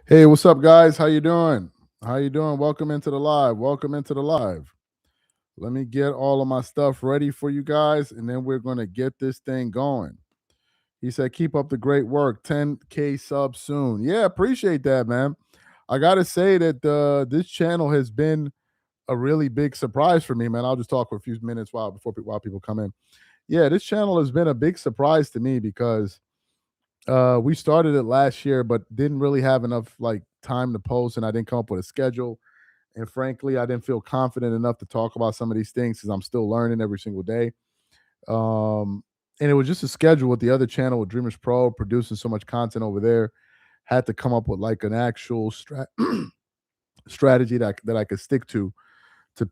Hey, what's up, guys? How you doing? How you doing? Welcome into the live. Welcome into the live. Let me get all of my stuff ready for you guys, and then we're going to get this thing going. He said, keep up the great work. 10K subs soon. Yeah, appreciate that, man. I got to say that this channel has been a really big surprise for me, man. I'll just talk for a few minutes while people come in. Yeah, this channel has been a big surprise to me because we started it last year, but didn't really have enough like time to post, and I didn't come up with a schedule. And frankly, I didn't feel confident enough to talk about some of these things because I'm still learning every single day. And it was just a schedule with the other channel with Dreamers Pro producing so much content over there. Had to come up with like an actual strategy that I could stick to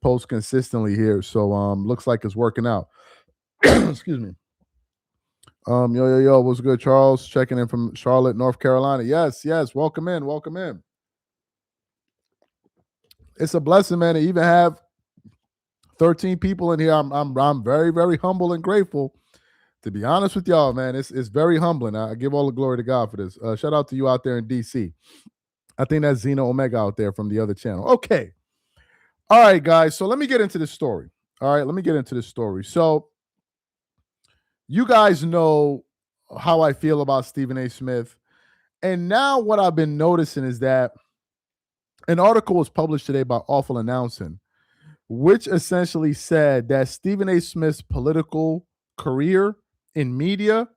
post consistently here. So looks like it's working out. Excuse me. Yo, what's good, Charles? Checking in from Charlotte, North Carolina. Yes, welcome in, welcome in. It's a blessing, man, to even have 13 people in here. I'm very, very humble and grateful. To be honest with y'all, man, it's very humbling. I give all the glory to God for this. Shout out to you out there in DC. I think that's Xena Omega out there from the other channel. Okay. All right, guys. So let me get into this story. All right, let me get into this story. So you guys know how I feel about Stephen A. Smith. And now what I've been noticing is that an article was published today by Awful Announcing, which essentially said that Stephen A. Smith's political career in media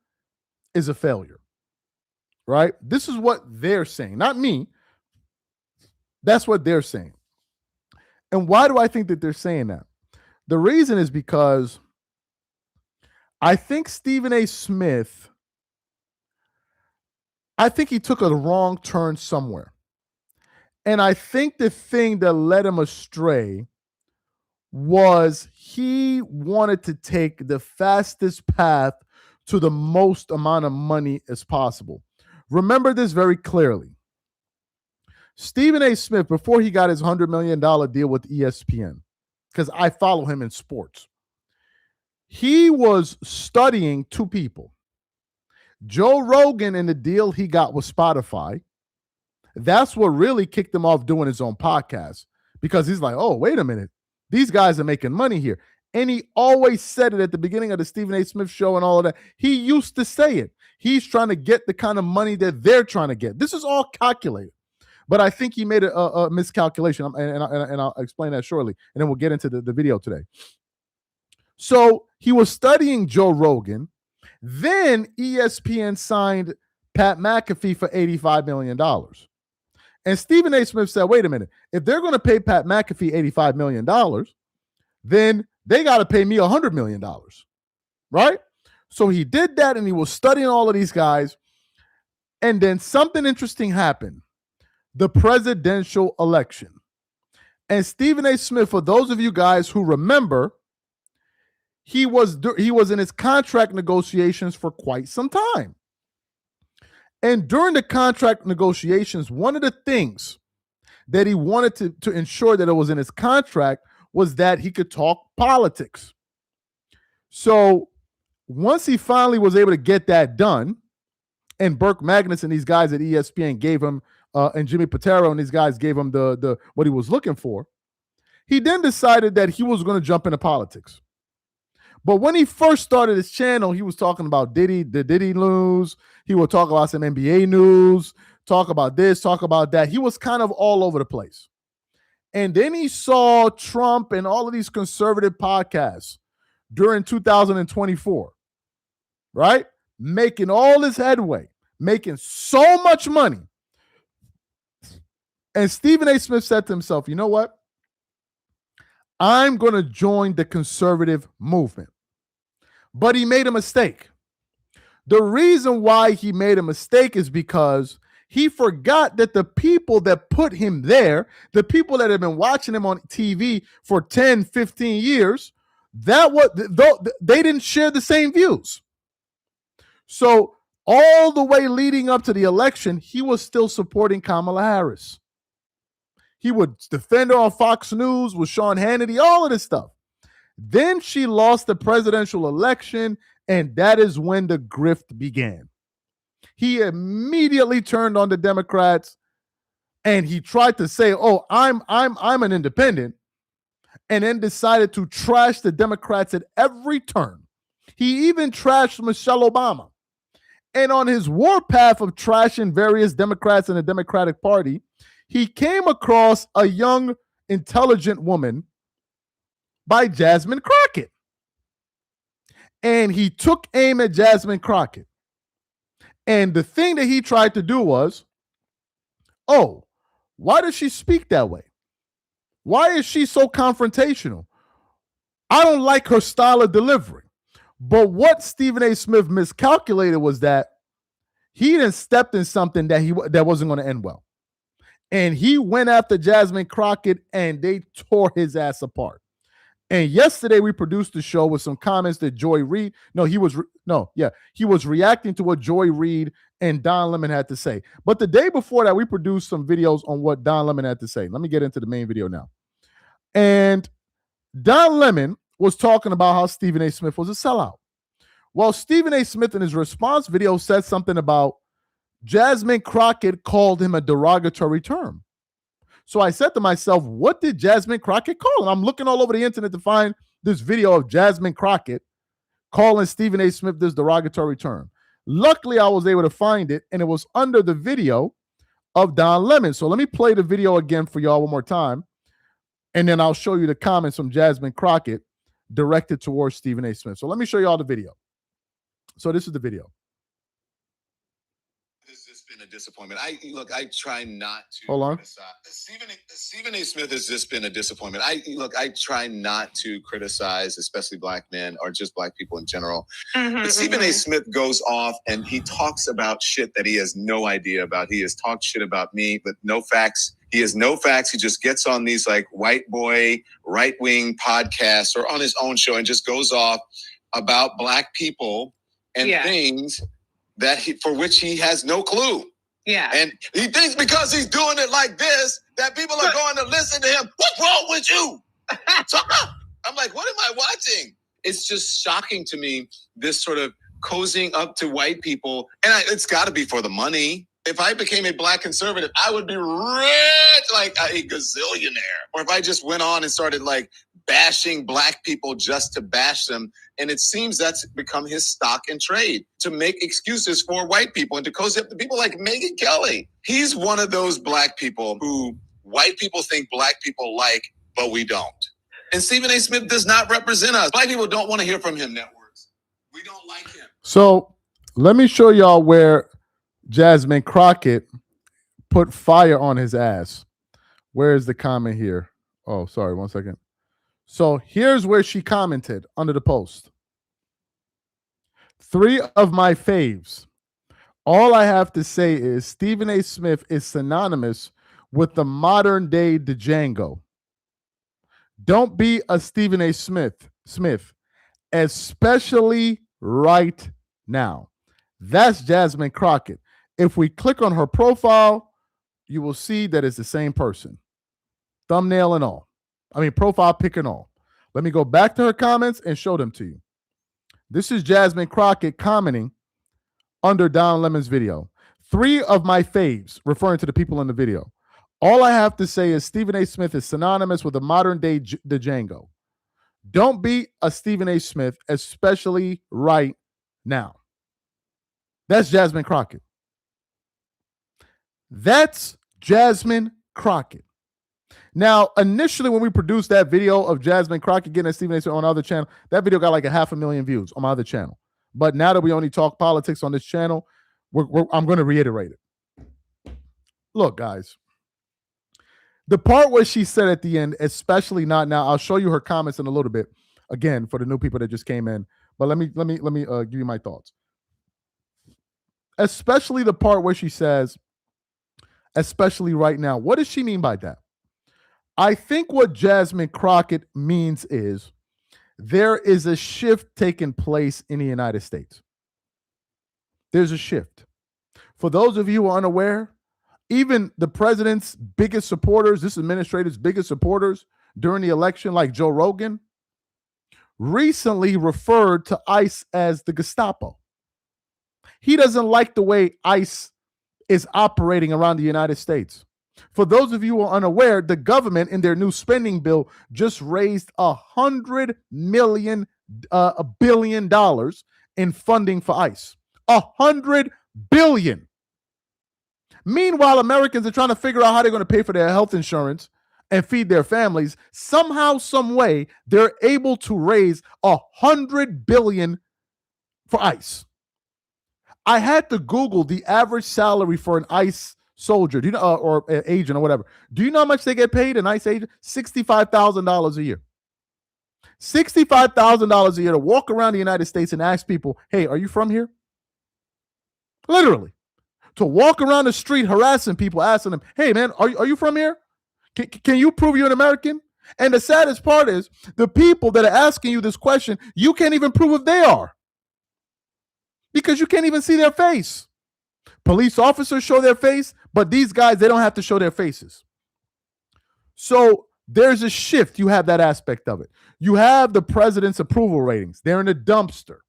is a failure. Right? This is what they're saying, not me. That's what they're saying. And why do I think that they're saying that? The reason is because I think Stephen A. Smith, I think he took a wrong turn somewhere. And I think the thing that led him astray was he wanted to take the fastest path to the most amount of money as possible. Remember this very clearly. Stephen A. Smith, before he got his $100 million deal with ESPN, because I follow him in sports, he was studying two people. Joe Rogan and the deal he got with Spotify. That's what really kicked him off doing his own podcast, because he's like, oh, wait a minute. These guys are making money here. And he always said it at the beginning of the Stephen A. Smith show and all of that. He used to say it. He's trying to get the kind of money that they're trying to get. This is all calculated. But I think he made a miscalculation, and I'll explain that shortly. And then we'll get into the video today. So he was studying Joe Rogan. Then ESPN signed Pat McAfee for $85 million. And Stephen A. Smith said, wait a minute, if they're going to pay Pat McAfee $85 million, then they got to pay me $100 million, right? So he did that, and he was studying all of these guys. And then something interesting happened, the presidential election. And Stephen A. Smith, for those of you guys who remember, he was in his contract negotiations for quite some time. And during the contract negotiations, one of the things that he wanted to ensure that it was in his contract was that he could talk politics. So once he finally was able to get that done, and Burke Magnus and these guys at ESPN gave him, and Jimmy Patero and these guys gave him the what he was looking for, he then decided that he was going to jump into politics. But when he first started his channel, he was talking about the Diddy news. He would talk about some NBA news, talk about this, talk about that. He was kind of all over the place. And then he saw Trump and all of these conservative podcasts during 2024, right? Making all this headway, making so much money. And Stephen A. Smith said to himself, you know what? I'm going to join the conservative movement. But he made a mistake. The reason why he made a mistake is because he forgot that the people that put him there, the people that have been watching him on TV for 10, 15 years, they didn't share the same views. So all the way leading up to the election, he was still supporting Kamala Harris. He would defend her on Fox News with Sean Hannity, all of this stuff. Then she lost the presidential election, and that is when the grift began. He immediately turned on the Democrats, And he tried to say, "Oh, I'm an independent," and then decided to trash the Democrats at every turn. He even trashed Michelle Obama. And on his warpath of trashing various Democrats in the Democratic Party, he came across a young, intelligent woman by Jasmine Crockett. And he took aim at Jasmine Crockett. And the thing that he tried to do was, oh, why does she speak that way? Why is she so confrontational? I don't like her style of delivery. But what Stephen A. Smith miscalculated was that he done stepped in something that wasn't going to end well. And he went after Jasmine Crockett and they tore his ass apart. And yesterday we produced the show with some comments that Joy Reid, he was reacting to what Joy Reid and Don Lemon had to say. But the day before that, we produced some videos on what Don Lemon had to say. Let me get into the main video now. And Don Lemon was talking about how Stephen A. Smith was a sellout. Well, Stephen A. Smith in his response video said something about Jasmine Crockett called him a derogatory term. So I said to myself, what did Jasmine Crockett call him? I'm looking all over the internet to find this video of Jasmine Crockett calling Stephen A. Smith this derogatory term. Luckily, I was able to find it, and it was under the video of Don Lemon. So let me play the video again for y'all one more time, and then I'll show you the comments from Jasmine Crockett directed towards Stephen A. Smith. So let me show y'all the video. So this is the video. This has been a disappointment. I try not to. Hold on. Stephen A. Smith has just been a disappointment. I try not to criticize, especially black men or just black people in general. But Stephen A. Smith goes off and he talks about shit that he has no idea about. He has talked shit about me, but no facts. He has no facts. He just gets on these like white boy, right-wing podcasts or on his own show and just goes off about black people and things that for which he has no clue. Yeah. And he thinks because he's doing it like this, that people are going to listen to him. What's wrong with you? So I'm like, what am I watching? It's just shocking to me, this sort of cozying up to white people. And it's got to be for the money. If I became a black conservative, I would be rich, like a gazillionaire. Or if I just went on and started like bashing black people just to bash them. And it seems that's become his stock and trade, to make excuses for white people and to cozy up to people like Megyn Kelly. He's one of those black people who white people think black people like, but we don't. And Stephen A. Smith does not represent us. Black people don't want to hear from him, networks. We don't like him. So let me show y'all where Jasmine Crockett put fire on his ass. Where is the comment here? Oh, sorry, 1 second. So here's where she commented under the post. 3 of my faves. All I have to say is Stephen A. Smith is synonymous with the modern day Django. Don't be a Stephen A. Smith, especially right now. That's Jasmine Crockett. If we click on her profile, you will see that it's the same person. Thumbnail and all. Profile pic and all. Let me go back to her comments and show them to you. This is Jasmine Crockett commenting under Don Lemon's video. 3 of my faves, referring to the people in the video. All I have to say is Stephen A. Smith is synonymous with the modern day Django. Don't be a Stephen A. Smith, especially right now. That's Jasmine Crockett. That's Jasmine Crockett. Now, initially, when we produced that video of Jasmine Crockett getting at Stephen A. Smith on other channel, that video got like 500,000 views on my other channel. But now that we only talk politics on this channel, I'm going to reiterate it. Look, guys, the part where she said at the end, especially not now, I'll show you her comments in a little bit. Again, for the new people that just came in. But let me give you my thoughts. Especially the part where she says, especially right now. What does she mean by that? I think what Jasmine Crockett means is there is a shift taking place in the United States. There's a shift. For those of you who are unaware, even the president's biggest supporters, this administrator's biggest supporters during the election, like Joe Rogan, recently referred to ICE as the Gestapo. He doesn't like the way ICE is operating around the United States. For those of you who are unaware, the government in their new spending bill just raised $100 billion in funding for ICE. $100 billion. Meanwhile, Americans are trying to figure out how they're going to pay for their health insurance and feed their families. Somehow, some way, they're able to raise $100 billion for ICE. I had to Google the average salary for an ICE soldier, do you know, or an agent or whatever. Do you know how much they get paid? An ICE agent, $65,000 a year. $65,000 a year to walk around the United States and ask people, "Hey, are you from here?" Literally, to walk around the street harassing people, asking them, "Hey, man, are you from here? Can you prove you're an American?" And the saddest part is the people that are asking you this question, you can't even prove if they are, because you can't even see their face. Police officers show their face, but these guys, they don't have to show their faces. So there's a shift. You have that aspect of it. You have the president's approval ratings. They're in a dumpster.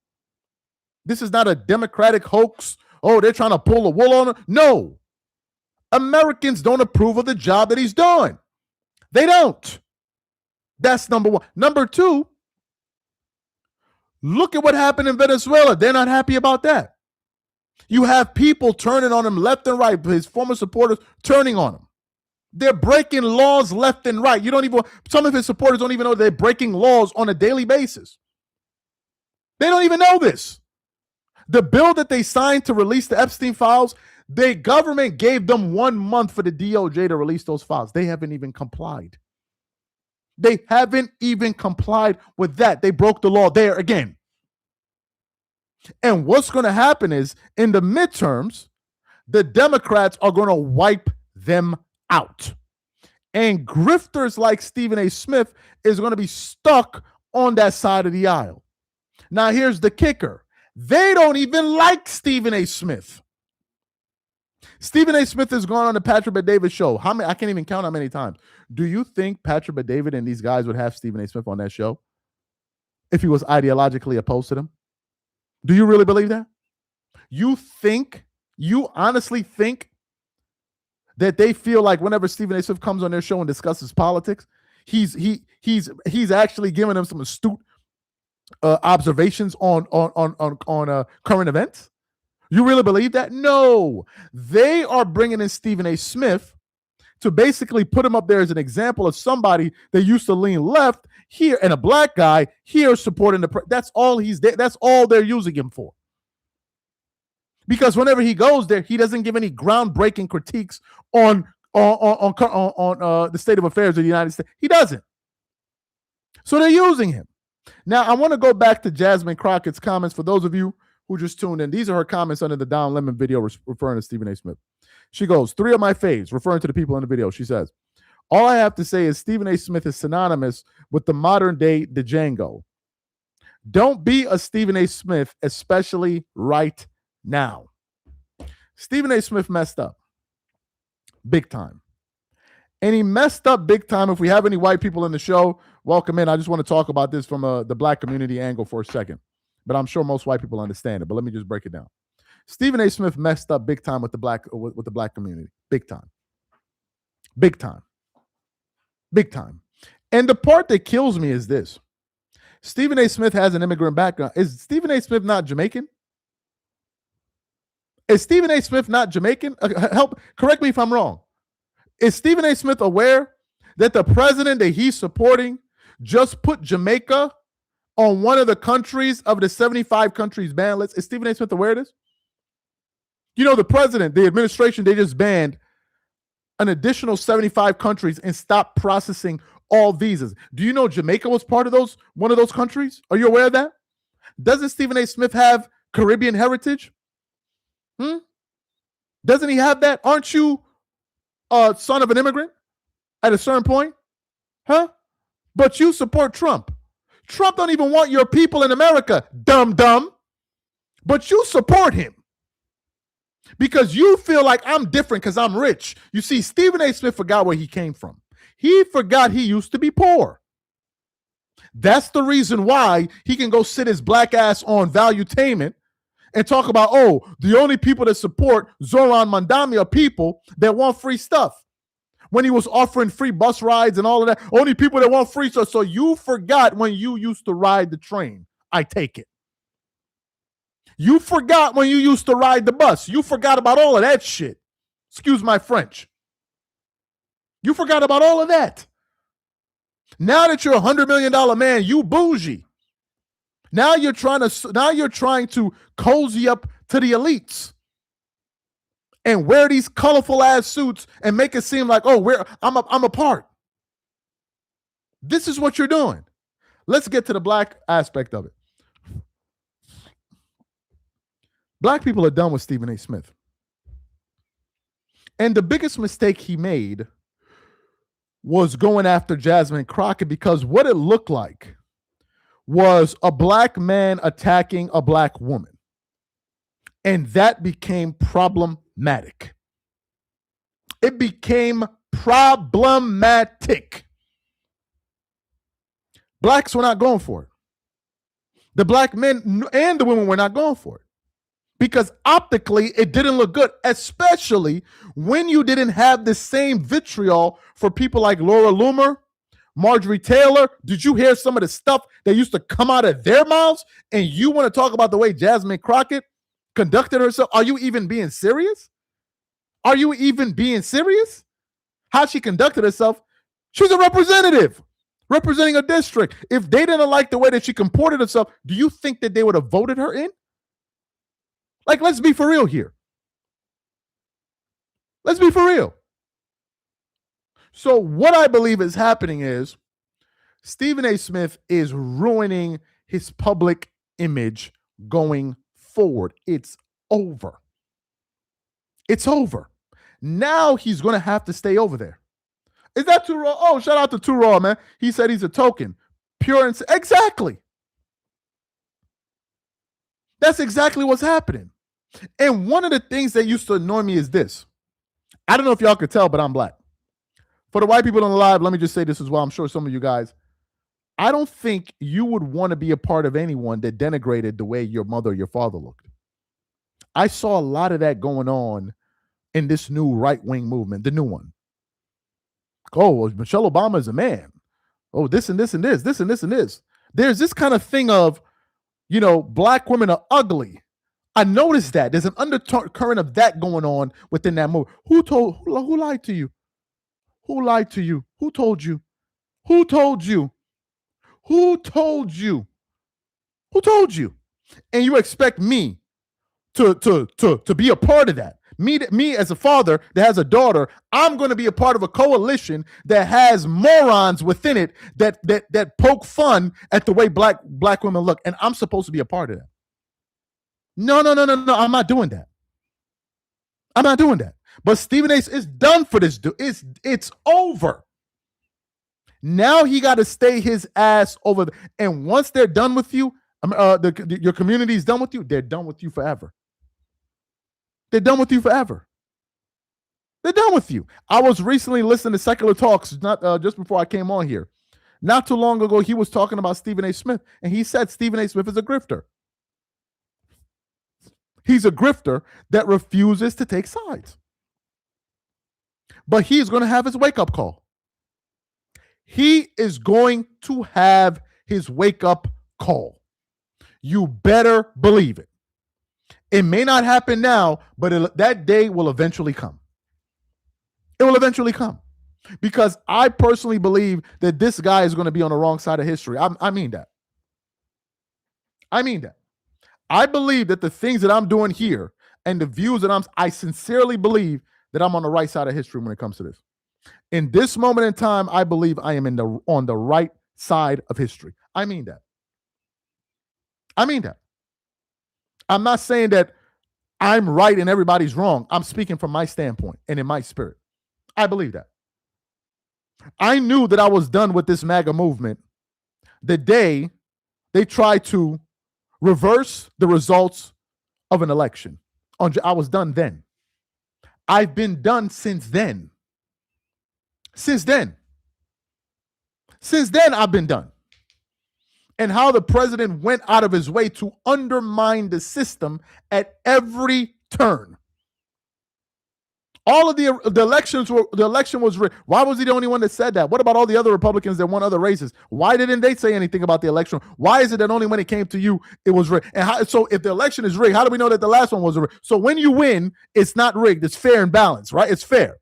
This is not a Democratic hoax. Oh, they're trying to pull the wool on him. No. Americans don't approve of the job that he's doing. They don't. That's number one. Number two, look at what happened in Venezuela. They're not happy about that. You have people turning on him left and right, his former supporters turning on him. They're breaking laws left and right. Some of his supporters don't even know they're breaking laws on a daily basis. They don't even know this. The bill that they signed to release the Epstein files, the government gave them 1 month for the DOJ to release those files. They haven't even complied. They haven't even complied with that. They broke the law there again. And what's going to happen is, in the midterms, the Democrats are going to wipe them out. And grifters like Stephen A. Smith is going to be stuck on that side of the aisle. Now, here's the kicker. They don't even like Stephen A. Smith. Stephen A. Smith has gone on the Patrick Bet-David show. How many? I can't even count how many times. Do you think Patrick Bet-David and these guys would have Stephen A. Smith on that show if he was ideologically opposed to them? Do you really believe that? You honestly think that they feel like whenever Stephen A. Smith comes on their show and discusses politics, he's actually giving them some astute observations on current events? You really believe that? No. They are bringing in Stephen A. Smith to basically put him up there as an example of somebody that used to lean left here, and a black guy here supporting the that's all that's all they're using him for. Because whenever he goes there, he doesn't give any groundbreaking critiques on the state of affairs of the United States. He doesn't. So they're using him. Now, I want to go back to Jasmine Crockett's comments. For those of you who just tuned in, these are her comments under the Don Lemon video referring to Stephen A. Smith. She goes, 3 of my faves, referring to the people in the video. She says, all I have to say is Stephen A. Smith is synonymous with the modern day Django. Don't be a Stephen A. Smith, especially right now. Stephen A. Smith messed up big time. And he messed up big time. If we have any white people in the show, welcome in. I just want to talk about this from the black community angle for a second. But I'm sure most white people understand it. But let me just break it down. Stephen A. Smith messed up big time with the black community. Big time. Big time. Big time. And the part that kills me is this. Stephen A. Smith has an immigrant background. Is Stephen A. Smith not Jamaican? Is Stephen A. Smith not Jamaican? Correct me if I'm wrong. Is Stephen A. Smith aware that the president that he's supporting just put Jamaica on one of the countries of the 75 countries ban list? Is Stephen A. Smith aware of this? You know, the president, the administration, they just banned an additional 75 countries and stopped processing all visas. Do you know Jamaica was part of one of those countries? Are you aware of that? Doesn't Stephen A. Smith have Caribbean heritage? Doesn't he have that? Aren't you a son of an immigrant at a certain point? Huh? But you support Trump. Trump don't even want your people in America, dumb. But you support him because you feel like I'm different because I'm rich. You see, Stephen A. Smith forgot where he came from. He forgot he used to be poor. That's the reason why he can go sit his black ass on Valuetainment and talk about, the only people that support Zoran Mandami are people that want free stuff. when he was offering free bus rides and all of that. Only people that want free. So you forgot when you used to ride the train. I take it. You forgot when you used to ride the bus. You forgot about all of that shit. Excuse my French. You forgot about all of that. Now that you're $100 million man, you bougie. Now you're trying to cozy up to the elites and wear these colorful ass suits and make it seem like, oh, I'm a part. This is what you're doing. Let's get to the black aspect of it. Black people are done with Stephen A. Smith. And the biggest mistake he made was going after Jasmine Crockett, because what it looked like was a black man attacking a black woman. And that became problematic. It became problematic. Blacks were not going for it. The black men and the women were not going for it. Because optically, it didn't look good, especially when you didn't have the same vitriol for people like Laura Loomer, Marjorie Taylor. Did you hear some of the stuff that used to come out of their mouths? And you want to talk about the way Jasmine Crockett conducted herself? Are you even being serious? Are you even being serious? How she conducted herself? She's a representative representing a district. If they didn't like the way that she comported herself, do you think that they would have voted her in? Like, let's be for real here. Let's be for real. So what I believe is happening is Stephen A. Smith is ruining his public image going forward. It's over. It's over. Now he's going to have to stay over there. Is that too raw? Oh, shout out to Too Raw, man. He said he's a token. Pure and exactly. That's exactly what's happening. And one of the things that used to annoy me is this. I don't know if y'all could tell, but I'm black. For the white people on the live, let me just say this as well. I'm sure some of you guys, I don't think you would want to be a part of anyone that denigrated the way your mother or your father looked. I saw a lot of that going on in this new right-wing movement, the new one. Oh, well, Michelle Obama is a man. Oh, this and this and this, this and this and this. There's this kind of thing of, black women are ugly. I noticed that. There's an undercurrent of that going on within that movie. Who lied to you? Who lied to you? Who told you? Who told you? Who told you? Who told you? And you expect me to be a part of that? Me as a father that has a daughter, I'm going to be a part of a coalition that has morons within it that poke fun at the way black women look, and I'm supposed to be a part of that. No. I'm not doing that. I'm not doing that. But Stephen A. is done for this dude. It's over. Now he got to stay his ass over there. And once they're done with you, your community is done with you, they're done with you forever. They're done with you forever. They're done with you. I was recently listening to Secular Talks, not just before I came on here. Not too long ago, he was talking about Stephen A. Smith, and he said Stephen A. Smith is a grifter. He's a grifter that refuses to take sides. But he's going to have his wake-up call. He is going to have his wake-up call. You better believe it. It may not happen now, but that day will eventually come. It will eventually come. Because I personally believe that this guy is going to be on the wrong side of history. I mean that. I mean that. I believe that the things that I'm doing here and the views that I sincerely believe that I'm on the right side of history when it comes to this. In this moment in time, I believe I am on the right side of history. I mean that. I mean that. I'm not saying that I'm right and everybody's wrong. I'm speaking from my standpoint and in my spirit. I believe that. I knew that I was done with this MAGA movement the day they tried to reverse the results of an election. I was done then. I've been done since then. Since then, I've been done. And how the president went out of his way to undermine the system at every turn. All of the election was rigged. Why was he the only one that said that? What about all the other Republicans that won other races? Why didn't they say anything about the election? Why is it that only when it came to you it was rigged? And so if the election is rigged, how do we know that the last one was rigged? So when you win, it's not rigged. It's fair and balanced, right? It's fair.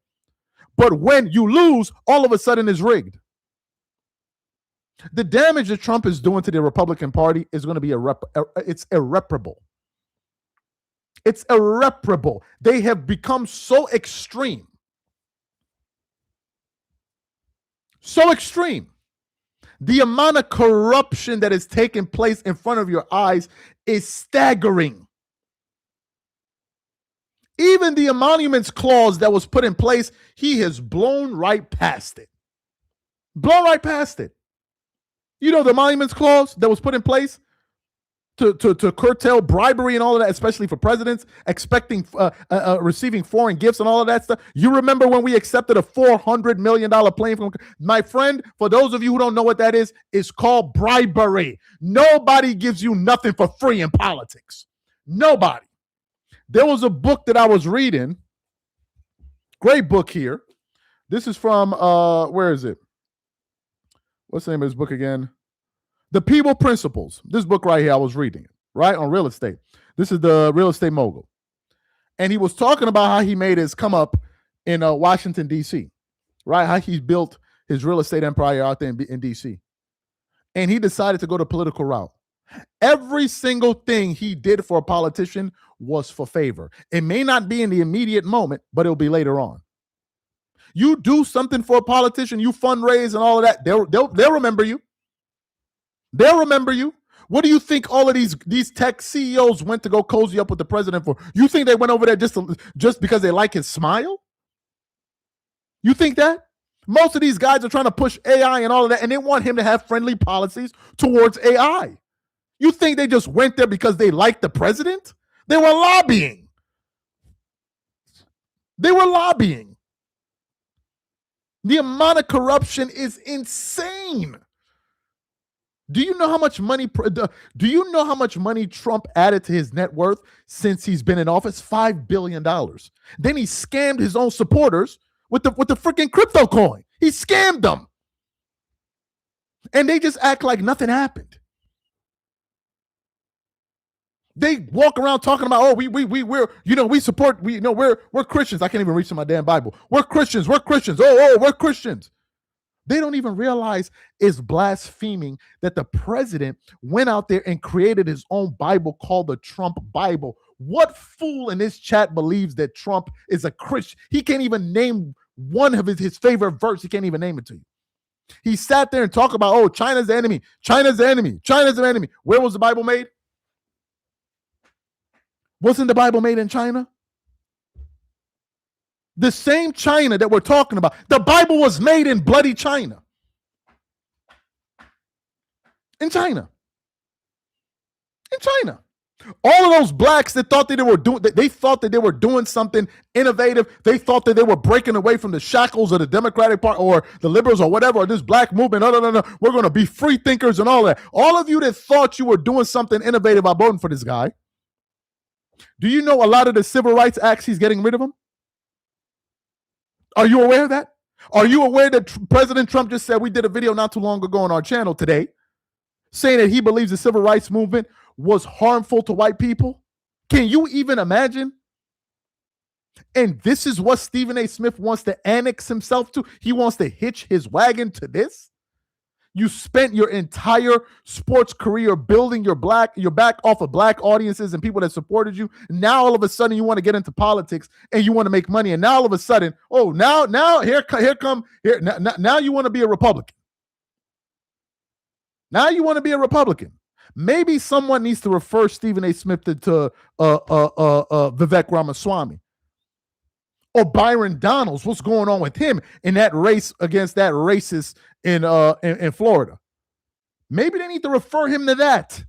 But when you lose, all of a sudden it's rigged. The damage that Trump is doing to the Republican Party is going to be it's irreparable. It's irreparable. They have become so extreme. So extreme. The amount of corruption that is taking place in front of your eyes is staggering. Even the emoluments clause that was put in place, he has blown right past it. Blown right past it. You know the emoluments clause that was put in place to curtail bribery and all of that, especially for presidents expecting receiving foreign gifts and all of that stuff. You remember when we accepted a $400 million plane from my friend? For those of you who don't know what that is, it's called bribery. Nobody gives you nothing for free in politics. Nobody. There was a book that I was reading. Great book here. This is from where is it? What's the name of his book again? The People Principles. This book right here, I was reading it, right, on real estate. This is the Real Estate Mogul. And he was talking about how he made his come up in Washington, D.C., right? How he built his real estate empire out there in D.C. And he decided to go the political route. Every single thing he did for a politician was for favor. It may not be in the immediate moment, but it'll be later on. You do something for a politician, you fundraise and all of that, they'll remember you. They'll remember you. What do you think all of these tech CEOs went to go cozy up with the president for? You think they went over there just because they like his smile? You think that? Most of these guys are trying to push AI and all of that, and they want him to have friendly policies towards AI. You think they just went there because they liked the president? They were lobbying. They were lobbying. The amount of corruption is insane. Do you know how much money? Do you know how much money Trump added to his net worth since he's been in office? $5 billion. Then he scammed his own supporters with the freaking crypto coin. He scammed them, and they just act like nothing happened. They walk around talking about, we support, we're Christians. I can't even reach to my damn Bible. We're Christians. We're Christians. We're Christians. They don't even realize it's blaspheming that the president went out there and created his own Bible called the Trump Bible. What fool in this chat believes that Trump is a Christian? He can't even name one of his favorite verse. He can't even name it to you. He sat there and talked about, China's the enemy. China's the enemy. China's the enemy. Where was the Bible made? Wasn't the Bible made in China? The same China that we're talking about. The Bible was made in bloody China. In China. In China. All of those blacks that thought that they were doing something innovative. They thought that they were breaking away from the shackles of the Democratic Party or the liberals or whatever, or this black movement. No. We're going to be free thinkers and all that. All of you that thought you were doing something innovative by voting for this guy. Do you know a lot of the civil rights acts he's getting rid of them? Are you aware of that? Are you aware that President Trump just said, we did a video not too long ago on our channel today, saying that he believes the civil rights movement was harmful to white people? Can you even imagine? And this is what Stephen A. Smith wants to annex himself to. He wants to hitch his wagon to this. You spent your entire sports career building your back off of black audiences and people that supported you. Now all of a sudden you want to get into politics and you want to make money. And now all of a sudden, now you want to be a Republican. Now you want to be a Republican. Maybe someone needs to refer Stephen A. Smith to Vivek Ramaswamy or Byron Donalds. What's going on with him in that race against that racist in Florida? Maybe they need to refer him to that.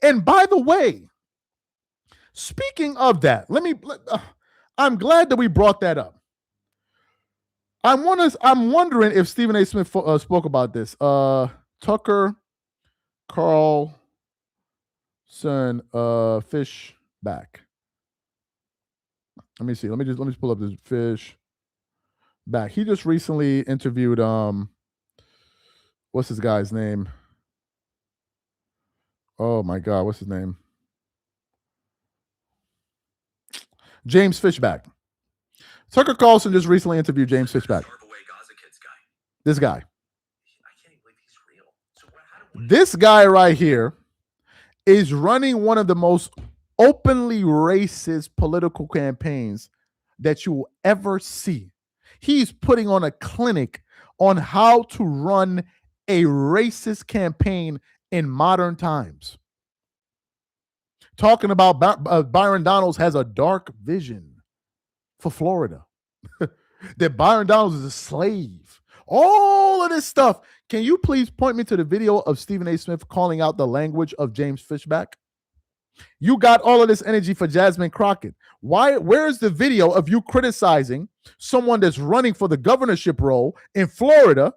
And by the way, speaking of that, I'm glad that we brought that up. I'm wondering if Stephen A. Smith spoke about this. Tucker Carlson Fishback. Let me see. Let me just pull up this fish back. He just recently interviewed what's this guy's name? Oh my God, what's his name? James Fishback. Tucker Carlson just recently interviewed James Fishback. This guy. This guy right here is running one of the most openly racist political campaigns that you will ever see. He's putting on a clinic on how to run a racist campaign in modern times. Talking about Byron Donalds has a dark vision for Florida. That Byron Donalds is a slave. All of this stuff. Can you please point me to the video of Stephen A. Smith calling out the language of James Fishback? You got all of this energy for Jasmine Crockett. Where's the video of you criticizing someone that's running for the governorship role in Florida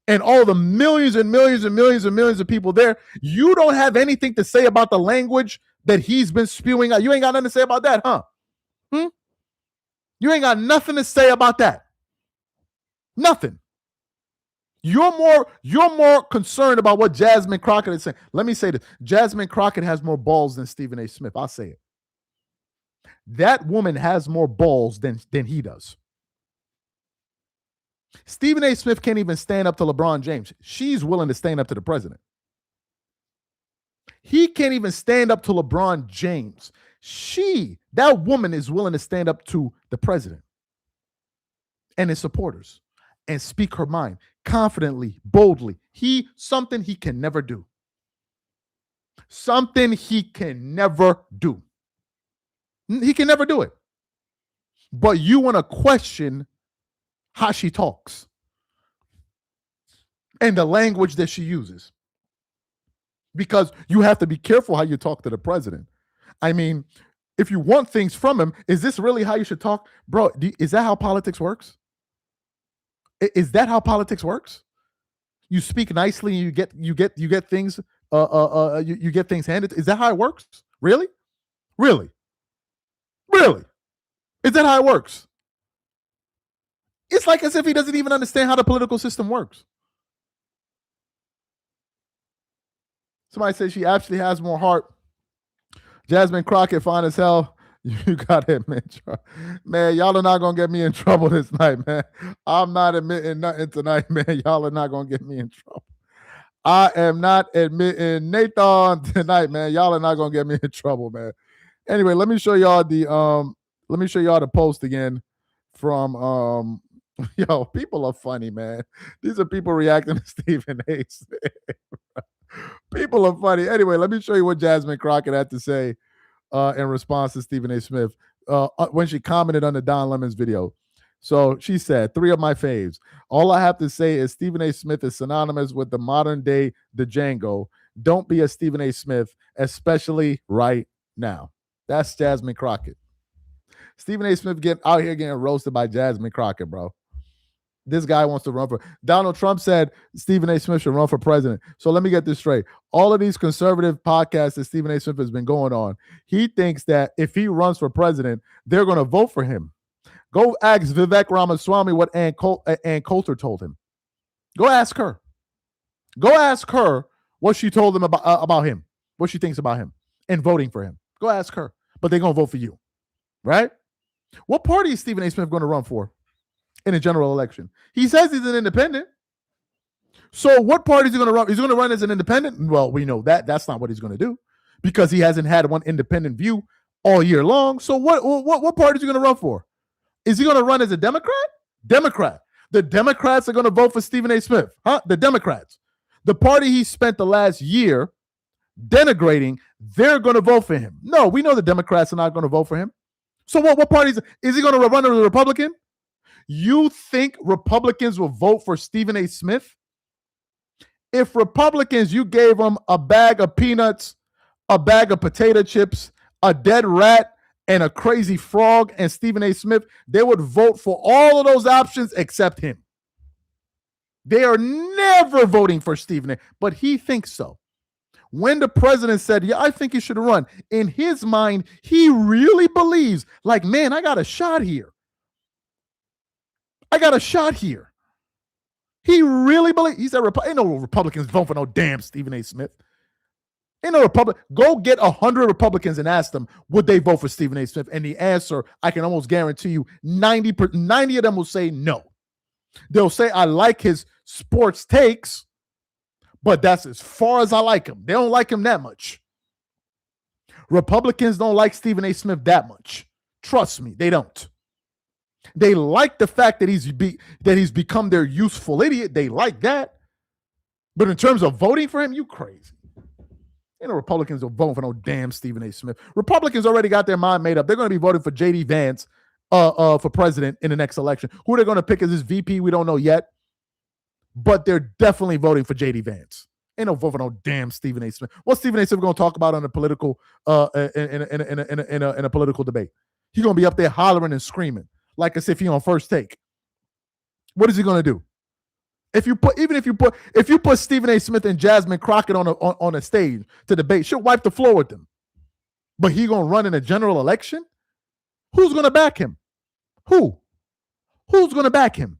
and all the millions and millions and millions and millions of people there? You don't have anything to say about the language that he's been spewing out. You ain't got nothing to say about that, huh? You ain't got nothing to say about that. Nothing. You're more concerned about what Jasmine Crockett is saying. Let me say this. Jasmine Crockett has more balls than Stephen A. Smith. I'll say it. That woman has more balls than he does. Stephen A. Smith can't even stand up to LeBron James. She's willing to stand up to the president. He can't even stand up to LeBron James. That woman is willing to stand up to the president and his supporters and speak her mind confidently, boldly. Something he can never do. Something he can never do. He can never do it. But you want to question how she talks and the language that she uses. Because you have to be careful how you talk to the president. I mean, if you want things from him, is this really how you should talk? Bro, is that how politics works? Is that how politics works? You speak nicely, you get things you get things handed. Is that how it works? Really? Really? Really? Is that how it works? It's like as if he doesn't even understand how the political system works. Somebody says she actually has more heart. Jasmine Crockett, fine as hell. You gotta admit, man, y'all are not gonna get me in trouble this night, man. I'm not admitting nothing tonight, man. Y'all are not gonna get me in trouble. I am not admitting Nathan tonight, man. Y'all are not gonna get me in trouble, man. Anyway, let me show y'all the post again from yo, people are funny, man. These are people reacting to Stephen A. People are funny. Anyway, let me show you what Jasmine Crockett had to say in response to Stephen A. Smith when she commented on the Don Lemon's video. So she said, 3 of my faves. All I have to say is Stephen A. Smith is synonymous with the modern day Django. Don't be a Stephen A. Smith, especially right now. That's Jasmine Crockett. Stephen A. Smith out here getting roasted by Jasmine Crockett, bro. This guy wants to run for Donald Trump said Stephen A. Smith should run for president. So let me get this straight. All of these conservative podcasts that Stephen A. Smith has been going on, he thinks that if he runs for president, they're going to vote for him. Go ask Vivek Ramaswamy what Ann Coulter told him. Go ask her. Go ask her what she told him about him, what she thinks about him and voting for him. Go ask her. But they're going to vote for you, right? What party is Stephen A. Smith going to run for in a general election? He says he's an independent. So what party is he going to run? He's going to run as an independent? Well, we know that that's not what he's going to do because he hasn't had one independent view all year long. So what party is he going to run for? Is he going to run as a Democrat? Democrat. The Democrats are going to vote for Stephen A. Smith. Huh? The Democrats. The party he spent the last year denigrating, they're going to vote for him. No, we know the Democrats are not going to vote for him. So what party is he going to run as a Republican? You think Republicans will vote for Stephen A. Smith? If Republicans, you gave them a bag of peanuts, a bag of potato chips, a dead rat, and a crazy frog and Stephen A. Smith, they would vote for all of those options except him. They are never voting for Stephen A., but he thinks so. When the president said, yeah, I think he should run, in his mind, he really believes, like, man, I got a shot here. He really believes. He said, ain't no Republicans vote for no damn Stephen A. Smith. Ain't no Republican. Go get 100 Republicans and ask them, would they vote for Stephen A. Smith? And the answer, I can almost guarantee you, 90 of them will say no. They'll say, I like his sports takes, but that's as far as I like him. They don't like him that much. Republicans don't like Stephen A. Smith that much. Trust me, they don't. They like the fact that he's become their useful idiot. They like that. But in terms of voting for him, you crazy. Ain't no Republicans will vote for no damn Stephen A. Smith. Republicans already got their mind made up. They're going to be voting for J.D. Vance for president in the next election. Who they're going to pick as his VP, we don't know yet. But they're definitely voting for J.D. Vance. Ain't no vote for no damn Stephen A. Smith. What's Stephen A. Smith going to talk about on a political in a political debate? He's going to be up there hollering and screaming like as if he on First Take. What is he going to do? If you put Stephen A. Smith and Jasmine Crockett on a stage to debate, she'll wipe the floor with them. But he gonna run in a general election? Who's gonna back him? Who's gonna back him?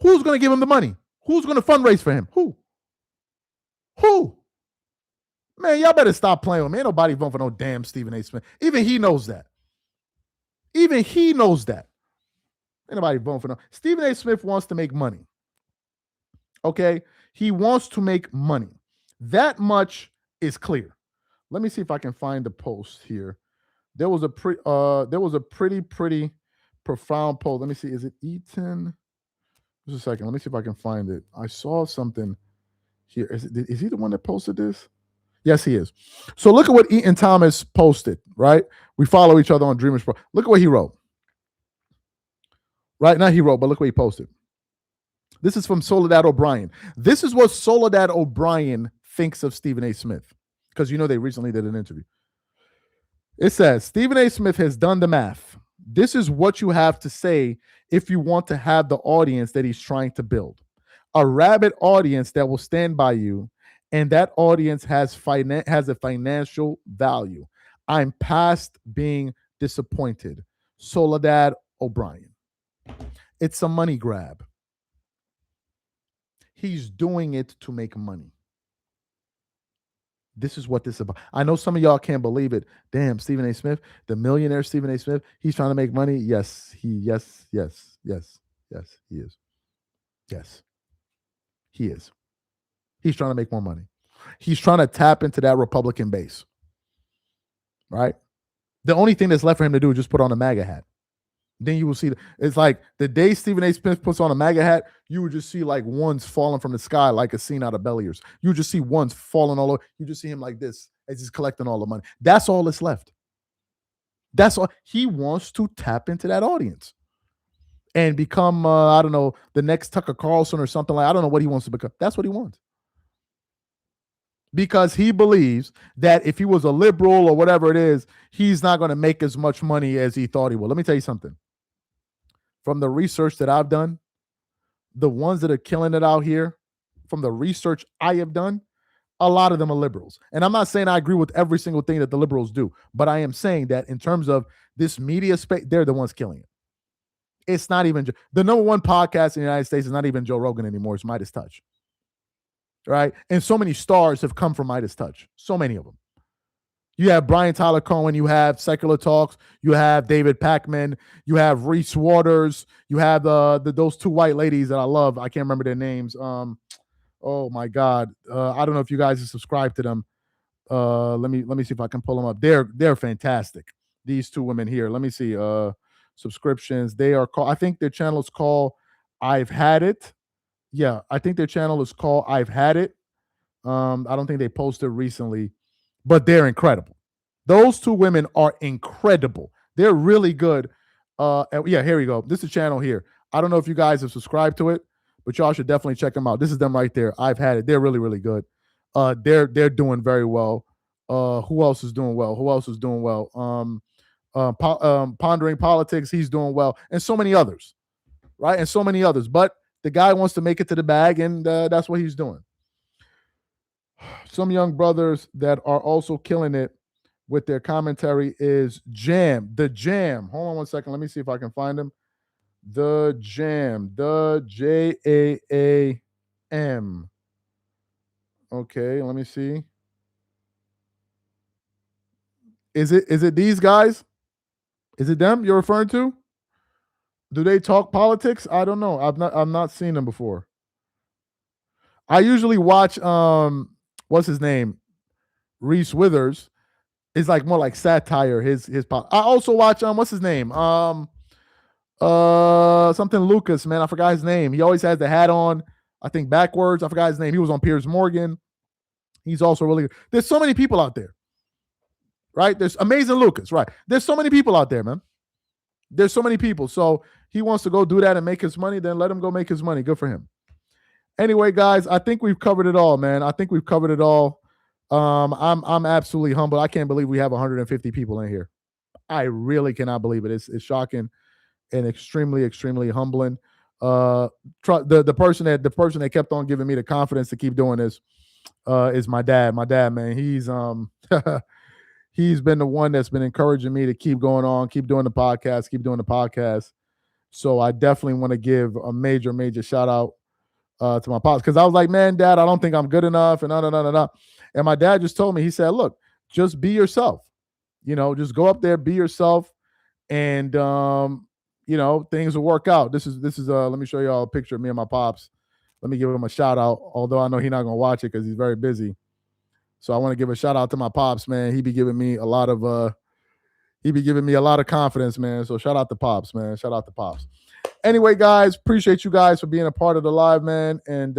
Who's gonna give him the money? Who's gonna fundraise for him? Who? Man, y'all better stop playing with me. Ain't nobody voting for no damn Stephen A. Smith. Even he knows that. Ain't nobody voting for no. Stephen A. Smith wants to make money. Okay, he wants to make money. That much is clear. Let me see if I can find the post here. There was a pretty profound post. Let me see. Is it Eaton? Just a second. Let me see if I can find it. I saw something here. Is he the one that posted this? Yes, he is. So look at what Eaton Thomas posted. Right, we follow each other on Dreamers Pro. Look at what he wrote. Right, not he wrote, but look what he posted. This is from Soledad O'Brien. This is what Soledad O'Brien thinks of Stephen A. Smith, because they recently did an interview. It says, Stephen A. Smith has done the math. This is what you have to say if you want to have the audience that he's trying to build. A rabid audience that will stand by you, and that audience has a financial value. I'm past being disappointed. Soledad O'Brien. It's a money grab. He's doing it to make money. This is what this is about. I know some of y'all can't believe it. Damn, Stephen A. Smith, the millionaire Stephen A. Smith, he's trying to make money. Yes, he is. Yes, he is. He's trying to make more money. He's trying to tap into that Republican base. Right? The only thing that's left for him to do is just put on a MAGA hat. Then you will see, it's like the day Stephen A. Smith puts on a MAGA hat, you would just see like ones falling from the sky like a scene out of Beliers. You would just see ones falling all over. You just see him like this as he's collecting all the money. That's all that's left. That's all. He wants to tap into that audience and become, I don't know, the next Tucker Carlson or something like. I don't know what he wants to become. That's what he wants. Because he believes that if he was a liberal or whatever it is, he's not going to make as much money as he thought he would. Let me tell you something. From the research that I've done, the ones that are killing it out here, from the research I have done, a lot of them are liberals. And I'm not saying I agree with every single thing that the liberals do, but I am saying that in terms of this media space, they're the ones killing it. It's not even the number one podcast in the United States is not even Joe Rogan anymore. It's Midas Touch. Right? And so many stars have come from Midas Touch. So many of them. You have Brian Tyler Cohen, you have Secular Talks, you have David Pakman, you have Reese Waters, you have those two white ladies that I love. I can't remember their names. Oh my God. I don't know if you guys have subscribed to them. Let me see if I can pull them up. They're fantastic. These two women here. Let me see. Subscriptions. They are called, I think their channel is called I've Had It. Yeah, I think their channel is called I've Had It. I don't think they posted recently. But they're incredible. Those two women are incredible. They're really good. Yeah, here we go. This is a channel here. I don't know if you guys have subscribed to it, but y'all should definitely check them out. This is them right there. I've Had It. They're really, really good. They're doing very well. Who else is doing well? Pondering Politics. He's doing well, and so many others, right? And so many others. But the guy wants to make it to the bag, and that's what he's doing. Some young brothers that are also killing it with their commentary is Jam. The Jam. Hold on one second. Let me see if I can find him. The Jam. The Jaam. Okay, let me see. Is it these guys? Is it them you're referring to? Do they talk politics? I don't know. I've not seen them before. I usually watch what's his name? Reese Withers. It's like more like satire. His pop. I also watch what's his name? Something Lucas, man. I forgot his name. He always has the hat on, I think backwards. I forgot his name. He was on Piers Morgan. He's also really good. There's so many people out there. Right? There's Amazing Lucas, right? There's so many people out there, man. There's so many people. So he wants to go do that and make his money, then let him go make his money. Good for him. Anyway, guys, I think we've covered it all, man. I think we've covered it all. I'm absolutely humbled. I can't believe we have 150 people in here. I really cannot believe it. It's shocking and extremely, extremely humbling. The person that kept on giving me the confidence to keep doing this is my dad. My dad, man, he's he's been the one that's been encouraging me to keep going on, keep doing the podcast. So I definitely want to give a major, major shout out to my pops, because I was like, man, Dad, I don't think I'm good enough, and no. And my dad just told me, he said, look, just be yourself. Just go up there, be yourself, and things will work out. This is let me show you all a picture of me and my pops. Let me give him a shout out, although I know he's not gonna watch it because he's very busy. So I want to give a shout out to my pops, man. He be giving me a lot of confidence, man. So shout out to Pops, man. Shout out to Pops. Anyway, guys, appreciate you guys for being a part of the live, man. And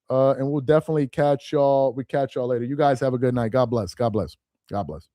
we'll definitely catch y'all. We catch y'all later. You guys have a good night. God bless. God bless. God bless.